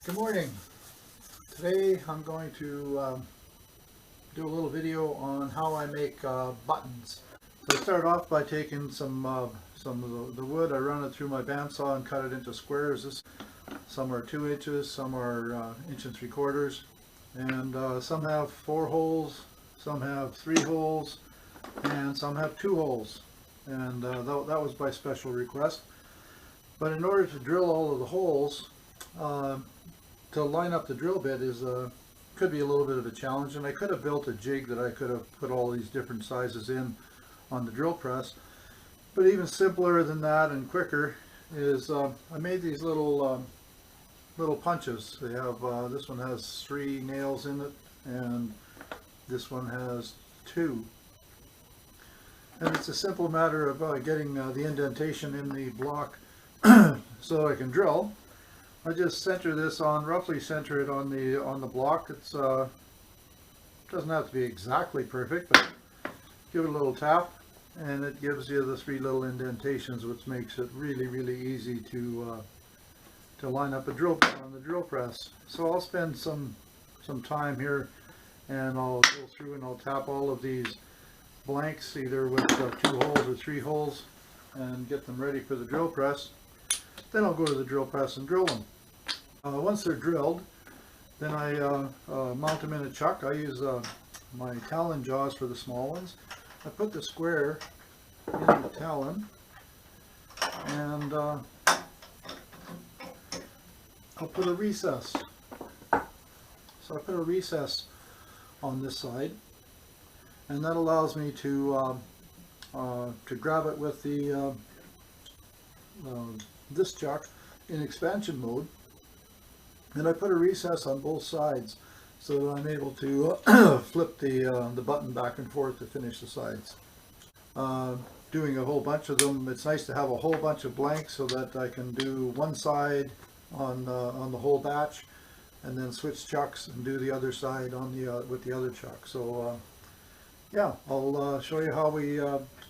Good morning. Today I'm going to do a little video on how I make buttons. So I start off by taking some of the wood. I run it through my bandsaw and cut it into squares. Some are 2 inches, some are 1 3/4 inches, and some have 4 holes, some have 3 holes, and some have 2 holes. And that was by special request. But in order to drill all of the holes, to line up the drill bit could be a little bit of a challenge, and I could have built a jig that I could have put all these different sizes in on the drill press. But even simpler than that and quicker is I made these little punches. They have this one has 3 nails in it, and this one has 2. And it's a simple matter of getting the indentation in the block so I can drill. I just center this on, roughly center it on the block. It's doesn't have to be exactly perfect, but give it a little tap, and it gives you the 3 little indentations, which makes it really easy to line up a drill on the drill press. So I'll spend some time here, and I'll go through and I'll tap all of these blanks, either with 2 holes or 3 holes, and get them ready for the drill press. Then I'll go to the drill press and drill them. Once they're drilled, then I mount them in a chuck. I use my Talon jaws for the small ones. I put the square in the Talon, and I'll put a recess. So I put a recess on this side, and that allows me to grab it with the this chuck in expansion mode. And I put a recess on both sides so that I'm able to flip the button back and forth to finish the sides. Doing a whole bunch of them, it's nice to have a whole bunch of blanks so that I can do one side on the whole batch, and then switch chucks and do the other side on with the other chuck. So yeah, I'll show you how we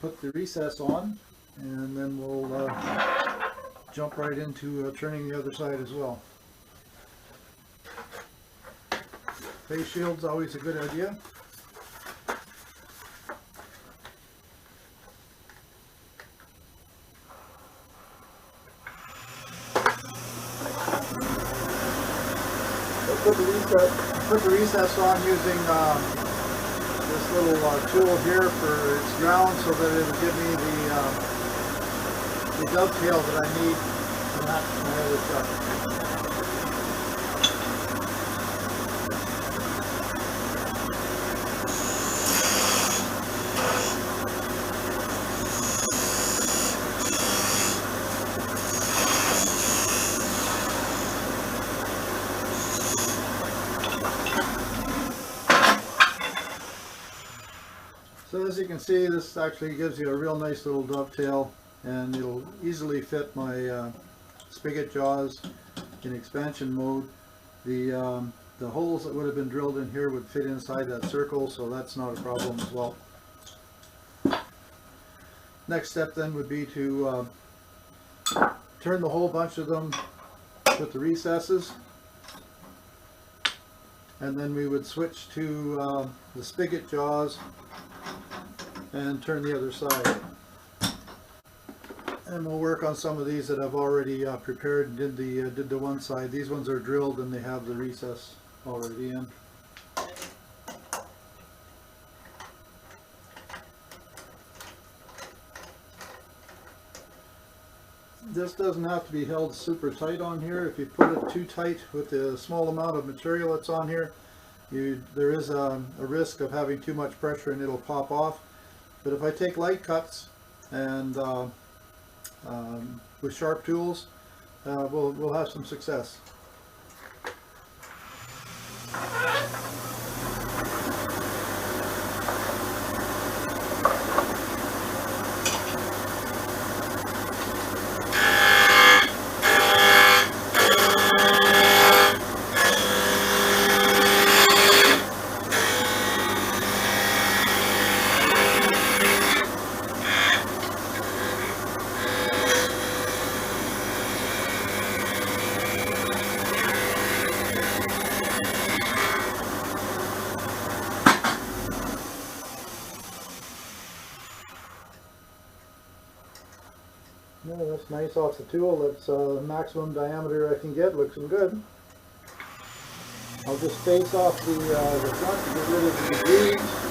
put the recess on, and then we'll jump right into turning the other side as well. Face shield's always a good idea. Put the recess on using this little tool here for its ground, so that it will give me the dovetail that I need to match my other chuck. So as you can see, this actually gives you a real nice little dovetail, and it'll easily fit my spigot jaws in expansion mode. The holes that would have been drilled in here would fit inside that circle, so that's not a problem as well. Next step then would be to turn the whole bunch of them with the recesses, and then we would switch to the spigot jaws and turn the other side. And we'll work on some of these that I've already prepared and did the one side. These ones are drilled and they have the recess already in. This doesn't have to be held super tight on here. If you put it too tight with the small amount of material that's on here, there is a risk of having too much pressure and it'll pop off. But if I take light cuts and with sharp tools, we'll have some success. looks nice off the tool. That's the maximum diameter I can get. Looks good. I'll just face off the front to get rid of the grooves.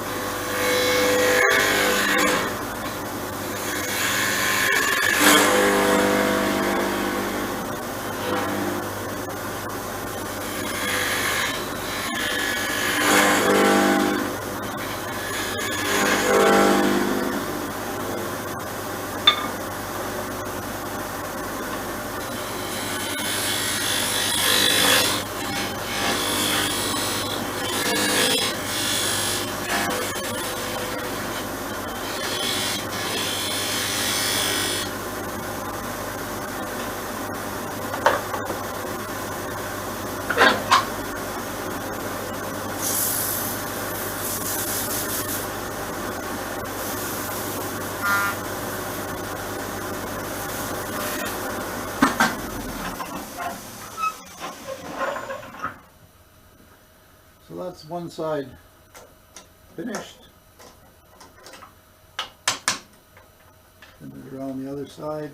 So that's one side finished. And then around the other side.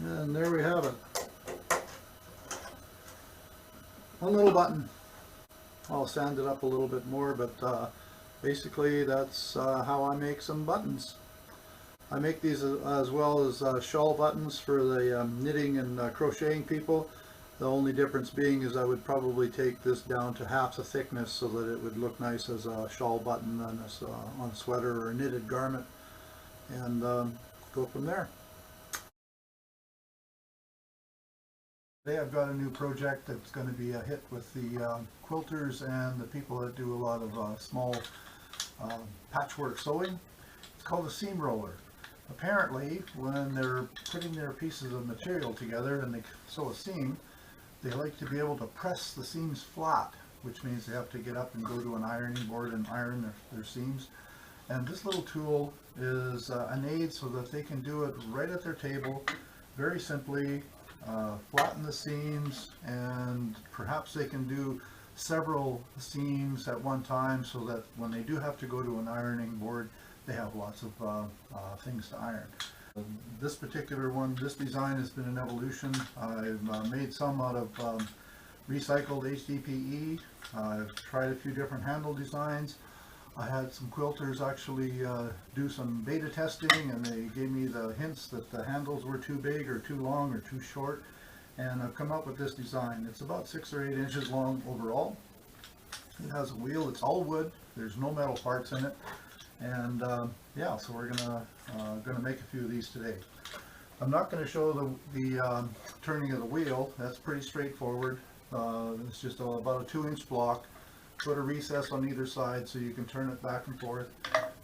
And there we have it. One little button. I'll sand it up a little bit more, but basically that's how I make some buttons. I make these as well as shawl buttons for the knitting and crocheting people. The only difference being is I would probably take this down to half the thickness so that it would look nice as a shawl button on a sweater or a knitted garment, and go from there. Today I've got a new project that's going to be a hit with the quilters and the people that do a lot of small patchwork sewing. It's called a seam roller. Apparently, when they're putting their pieces of material together and they sew a seam, they like to be able to press the seams flat, which means they have to get up and go to an ironing board and iron their seams. And this little tool is an aid so that they can do it right at their table, very simply. Flatten the seams, and perhaps they can do several seams at one time so that when they do have to go to an ironing board, they have lots of things to iron. This particular one, this design has been an evolution. I've made some out of recycled HDPE. I've tried a few different handle designs. I had some quilters actually do some beta testing, and they gave me the hints that the handles were too big or too long or too short, and I've come up with this design. It's about 6 or 8 inches long overall. It has a wheel. It's all wood. There's no metal parts in it, and yeah, so we're gonna make a few of these today. I'm not going to show the turning of the wheel. That's pretty straightforward. It's just about a 2-inch block. Put a recess on either side so you can turn it back and forth.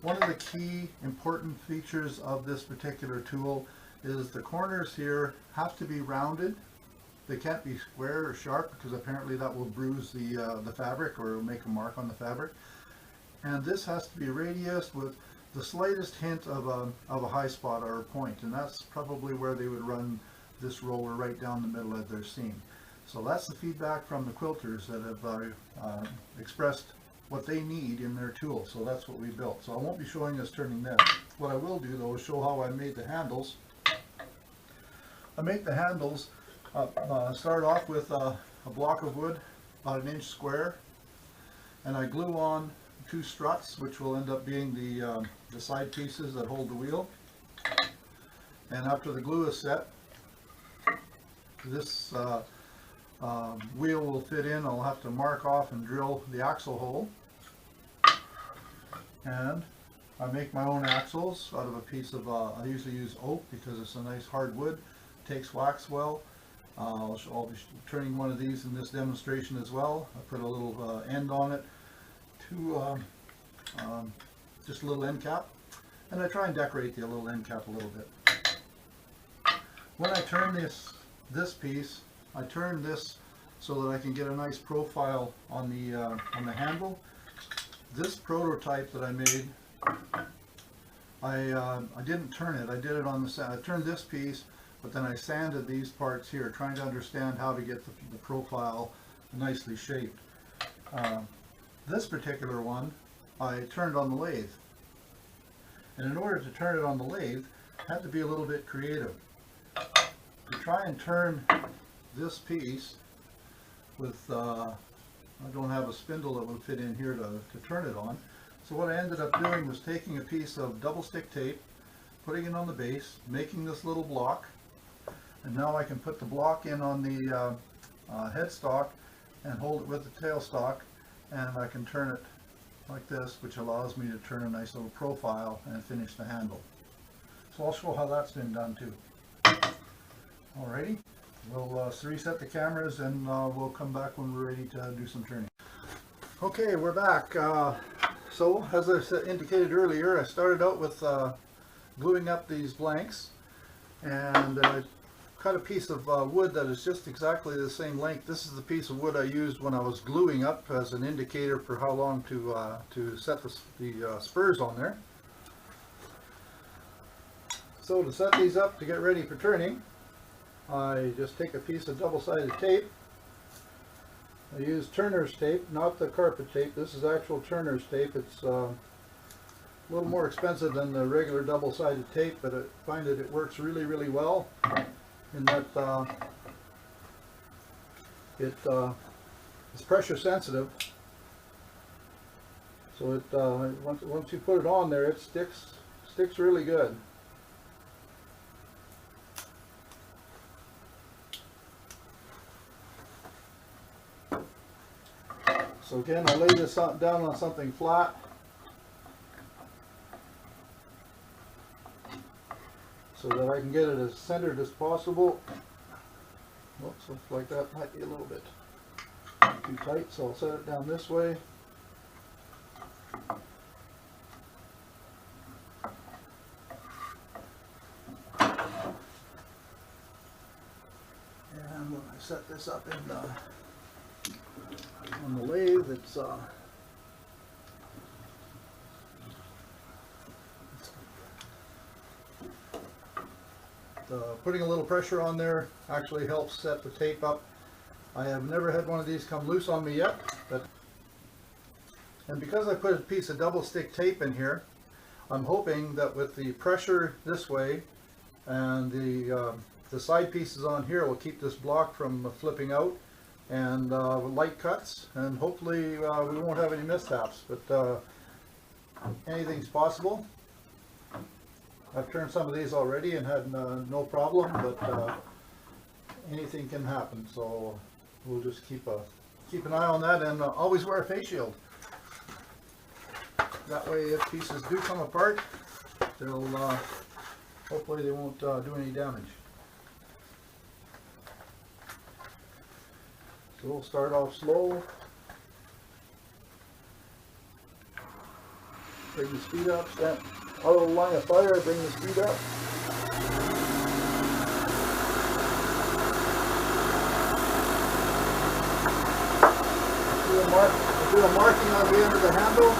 One of the key important features of this particular tool is the corners here have to be rounded. They can't be square or sharp because apparently that will bruise the fabric or make a mark on the fabric. And this has to be radiused with the slightest hint of a high spot or a point, and that's probably where they would run this roller right down the middle of their seam. So that's the feedback from the quilters that have expressed what they need in their tool. So that's what we built. So I won't be showing us turning this. What I will do though is show how I made the handles. I make the handles, start off with a block of wood about 1 inch square, and I glue on 2 struts, which will end up being the side pieces that hold the wheel. And after the glue is set, this wheel will fit in. I'll have to mark off and drill the axle hole, and I make my own axles out of a piece of, I usually use oak because it's a nice hard wood, takes wax well. I'll be turning one of these in this demonstration as well. I put a little end on it to just a little end cap, and I try and decorate the little end cap a little bit. When I turn this piece, I turn this so that I can get a nice profile on the handle. This prototype that I made, I didn't turn it. I did it on the sand. I turned this piece, but then I sanded these parts here, trying to understand how to get the profile nicely shaped. This particular one, I turned on the lathe. And in order to turn it on the lathe, I had to be a little bit creative. To try and turn this piece with, I don't have a spindle that would fit in here to turn it on. So what I ended up doing was taking a piece of double stick tape, putting it on the base, making this little block, and now I can put the block in on the headstock and hold it with the tailstock, and I can turn it like this, which allows me to turn a nice little profile and finish the handle. So I'll show how that's been done too. Alrighty, we'll reset the cameras and we'll come back when we're ready to do some turning. Okay, we're back. So as I indicated earlier, I started out with gluing up these blanks, and I cut a piece of wood that is just exactly the same length. This is the piece of wood I used when I was gluing up as an indicator for how long to set the spurs on there. So to set these up to get ready for turning, I just take a piece of double-sided tape. I use turner's tape, not the carpet tape. This is actual turner's tape. It's a little more expensive than the regular double-sided tape, but I find that it works really, really well in that it's pressure sensitive. So it once you put it on there, it sticks really good. So again, I lay this down on something flat. So that I can get it as centered as possible. Oops, looks like that might be a little bit too tight, so I'll set it down this way. And when I set this up on the lathe, it's putting a little pressure on there actually helps set the tape up. I have never had one of these come loose on me yet, and because I put a piece of double stick tape in here, I'm hoping that with the pressure this way and the side pieces on here will keep this block from flipping out, and light cuts, and hopefully we won't have any mishaps, but anything's possible. I've turned some of these already and had no problem, but anything can happen, so we'll just keep an eye on that, and always wear a face shield. That way if pieces do come apart, they'll hopefully they won't do any damage. So we'll start off slow, bring the speed up, stand out of the line of fire, bring the speed up. Do a marking on the end of the handle.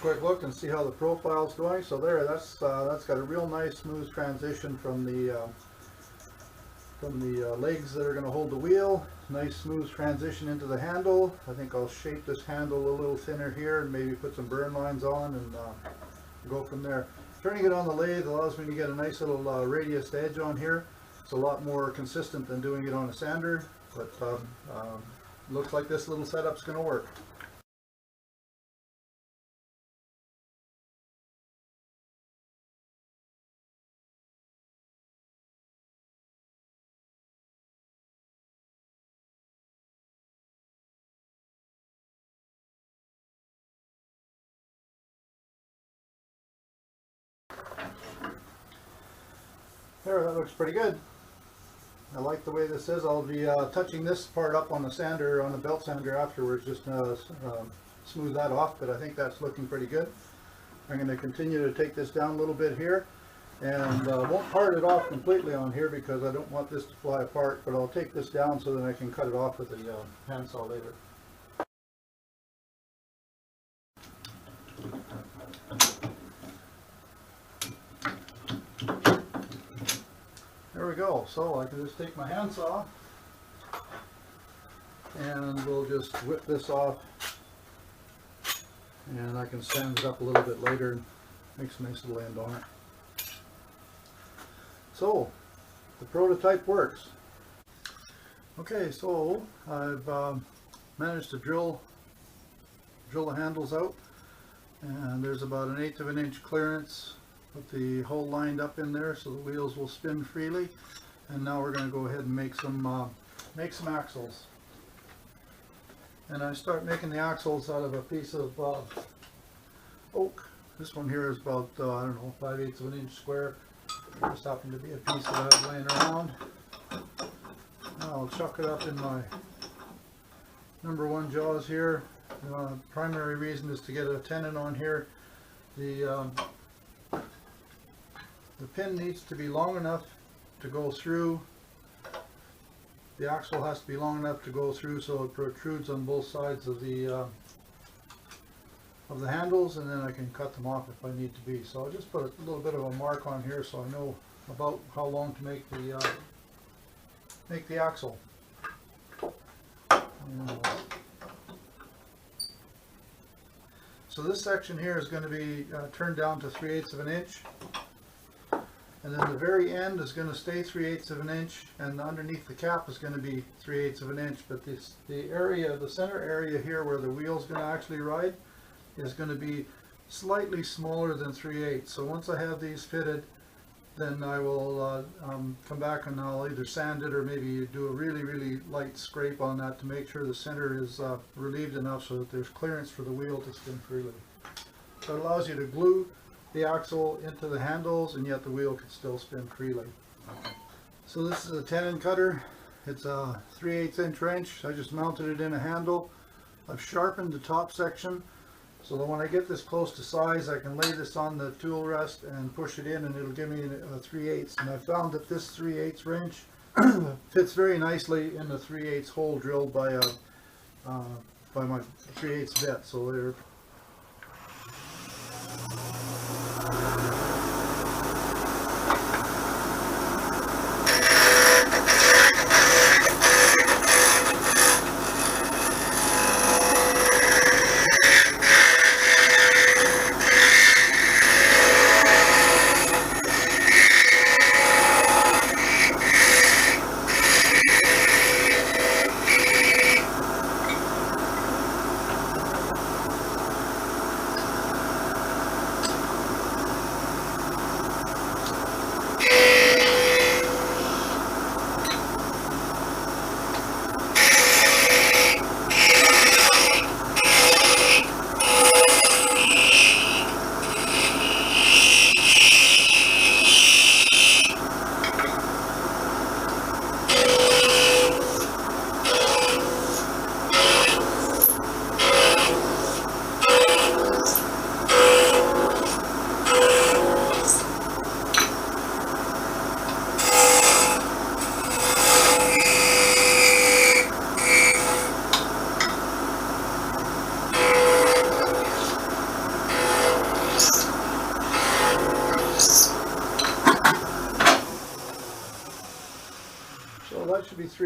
quick look and see how the profile's going. So there, that's got a real nice smooth transition from the legs that are going to hold the wheel. Nice smooth transition into the handle. I think I'll shape this handle a little thinner here and maybe put some burn lines on and go from there. Turning it on the lathe allows me to get a nice little radius edge on here. It's a lot more consistent than doing it on a sander, but looks like this little setup's going to work. There, that looks pretty good. I like the way this is. I'll be touching this part up on the sander, on the belt sander afterwards, just to smooth that off, but I think that's looking pretty good. I'm going to continue to take this down a little bit here, and won't part it off completely on here because I don't want this to fly apart, but I'll take this down so that I can cut it off with the handsaw later. There we go. So I can just take my handsaw and we'll just whip this off, and I can sand it up a little bit later and make some nice little end on it. So the prototype works. Okay, so I've managed to drill the handles out, and there's about 1/8 of an inch clearance with the hole lined up in there so the wheels will spin freely. And now we're going to go ahead and make some axles. And I start making the axles out of a piece of oak. This one here is about I don't know, 5/8 of an inch square. Just happened to be a piece that I have laying around. Now I'll chuck it up in my #1 jaws here. Primary reason is to get a tenon on here. The pin needs to be long enough to go through. The axle has to be long enough to go through so it protrudes on both sides of the handles, and then I can cut them off if I need to be. So I'll just put a little bit of a mark on here so I know about how long to make the axle. So this section here is going to be turned down to 3/8 of an inch. And then the very end is going to stay 3/8 of an inch, and underneath the cap is going to be 3/8 of an inch. But the center area here where the wheel is going to actually ride is going to be slightly smaller than 3/8. So once I have these fitted, then I will come back and I'll either sand it or maybe do a really light scrape on that to make sure the center is relieved enough so that there's clearance for the wheel to spin freely. So it allows you to glue the axle into the handles and yet the wheel can still spin freely. So this is a tenon cutter. It's a 3/8 inch wrench. I just mounted it in a handle. I've sharpened the top section so that when I get this close to size I can lay this on the tool rest and push it in and it'll give me a 3/8. And I found that this 3/8 wrench fits very nicely in the 3/8 hole drilled by my 3/8 bit. So they're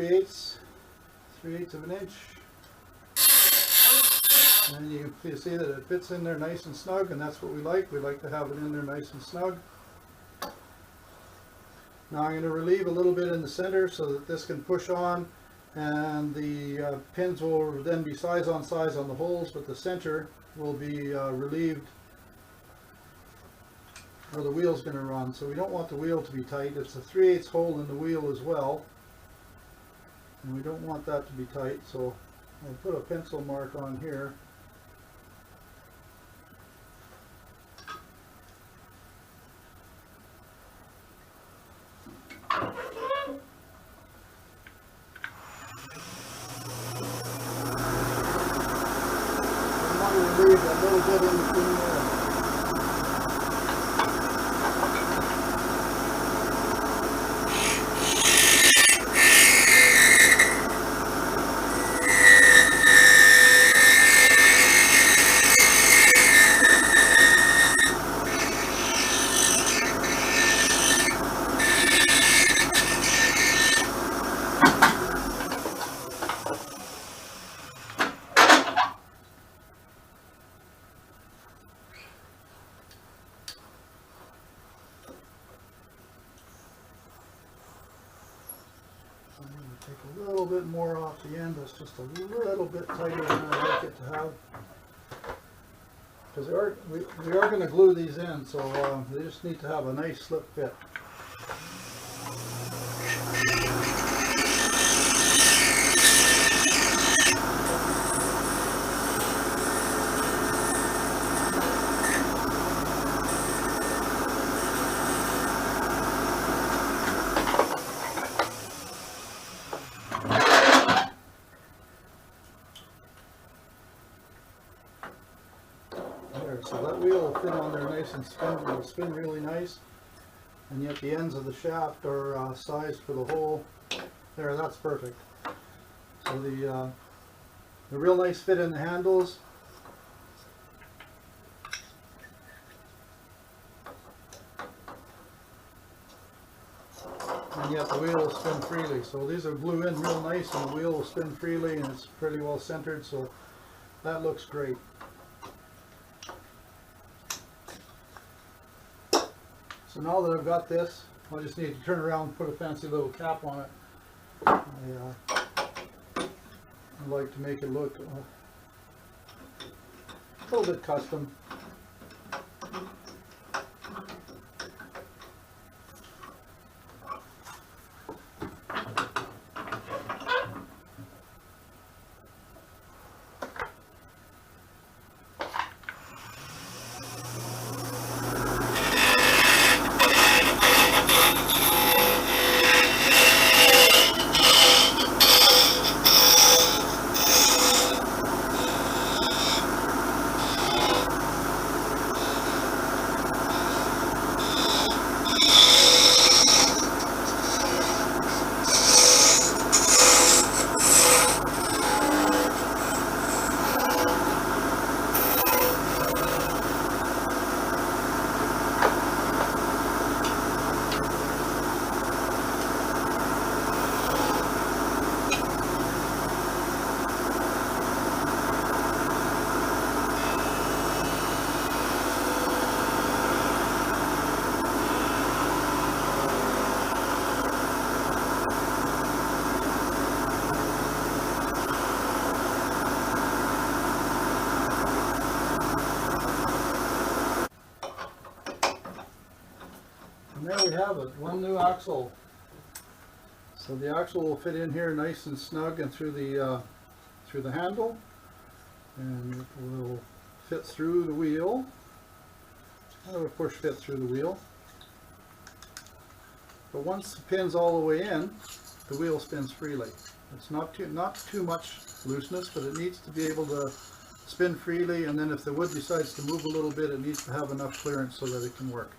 3/8 of an inch. And you can see that it fits in there nice and snug, and that's what we like. We like to have it in there nice and snug. Now I'm going to relieve a little bit in the center so that this can push on, and the pins will then be size on the holes, but the center will be relieved where the wheel's going to run. So we don't want the wheel to be tight. It's a 3/8 hole in the wheel as well, and we don't want that to be tight, so I'll put a pencil mark on here. Leave a little bit in between there. I'm going to take a little bit more off the end. That's just a little bit tighter than I like it to have. Because we are going to glue these in, so they just need to have a nice slip fit. So that wheel will fit on there nice and it'll spin really nice, and yet the ends of the shaft are sized for the hole. There, that's perfect. So the real nice fit in the handles. And yet the wheel will spin freely. So these are glue in real nice, and the wheel will spin freely, and it's pretty well centered, so that looks great. So now that I've got this, I just need to turn around and put a fancy little cap on it. I like to make it look a little bit custom. And there we have it, one new axle. So the axle will fit in here nice and snug and through the handle, and it will fit through the wheel. It will push fit through the wheel. But once the pin's all the way in, the wheel spins freely. It's not too much looseness, but it needs to be able to spin freely, and then if the wood decides to move a little bit, it needs to have enough clearance so that it can work.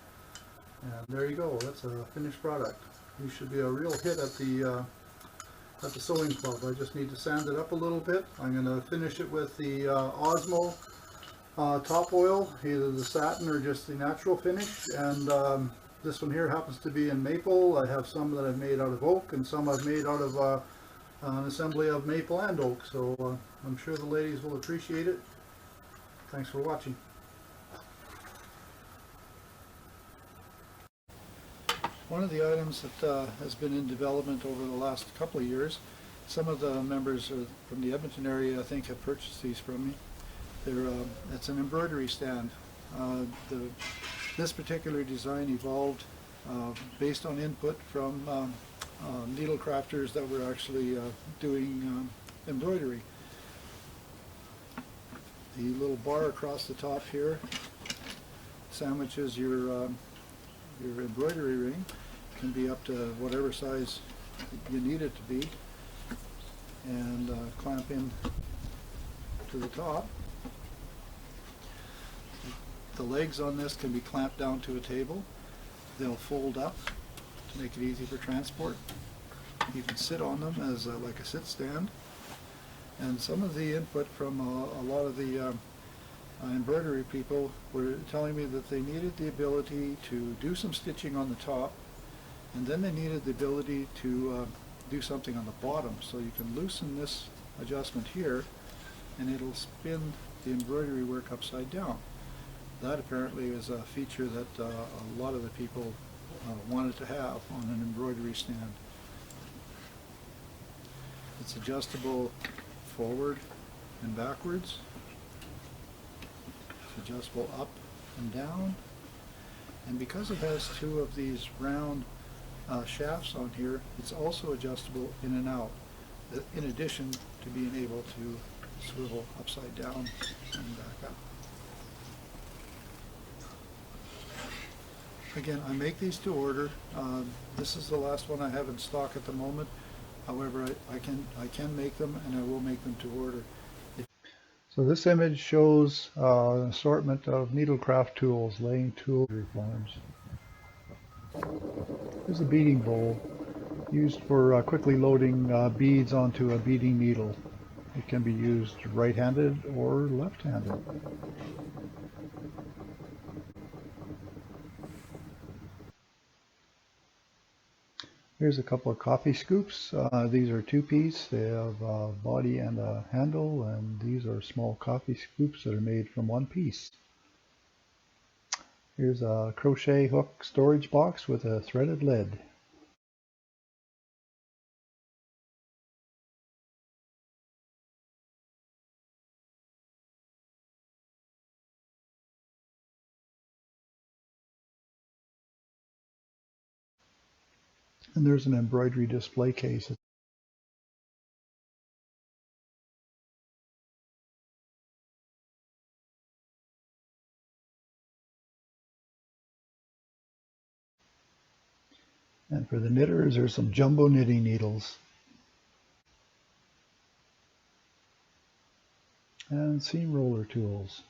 And there you go, that's a finished product. You should be a real hit at the sewing club. I just need to sand it up a little bit. I'm going to finish it with the Osmo top oil, either the satin or just the natural finish. And this one here happens to be in maple. I have some that I've made out of oak and some I've made out of an assembly of maple and oak, so I'm sure the ladies will appreciate it. Thanks for watching. One of the items that has been in development over the last couple of years, some of the members from the Edmonton area I think have purchased these from me. It's an embroidery stand. This particular design evolved based on input from needle crafters that were actually doing embroidery. The little bar across the top here sandwiches your embroidery ring. It can be up to whatever size you need it to be, and clamp in to the top. The legs on this can be clamped down to a table. They'll fold up to make it easy for transport. You can sit on them as like a sit stand. And some of the input from a lot of the embroidery people were telling me that they needed the ability to do some stitching on the top, and then they needed the ability to do something on the bottom. So you can loosen this adjustment here and it'll spin the embroidery work upside down. That apparently is a feature that a lot of the people wanted to have on an embroidery stand. It's adjustable forward and backwards. It's adjustable up and down. And because it has two of these round shafts on here, it's also adjustable in and out, in addition to being able to swivel upside down and back up. Again, I make these to order. This is the last one I have in stock at the moment. However, I can make them, and I will make them to order. So this image shows an assortment of needlecraft tools, laying tool forms. Here's a beading bowl used for quickly loading beads onto a beading needle. It can be used right-handed or left-handed. Here's a couple of coffee scoops. These are two-piece. They have a body and a handle, and these are small coffee scoops that are made from one piece. Here's a crochet hook storage box with a threaded lid. And there's an embroidery display case. And for the knitters, there's some jumbo knitting needles. And seam roller tools.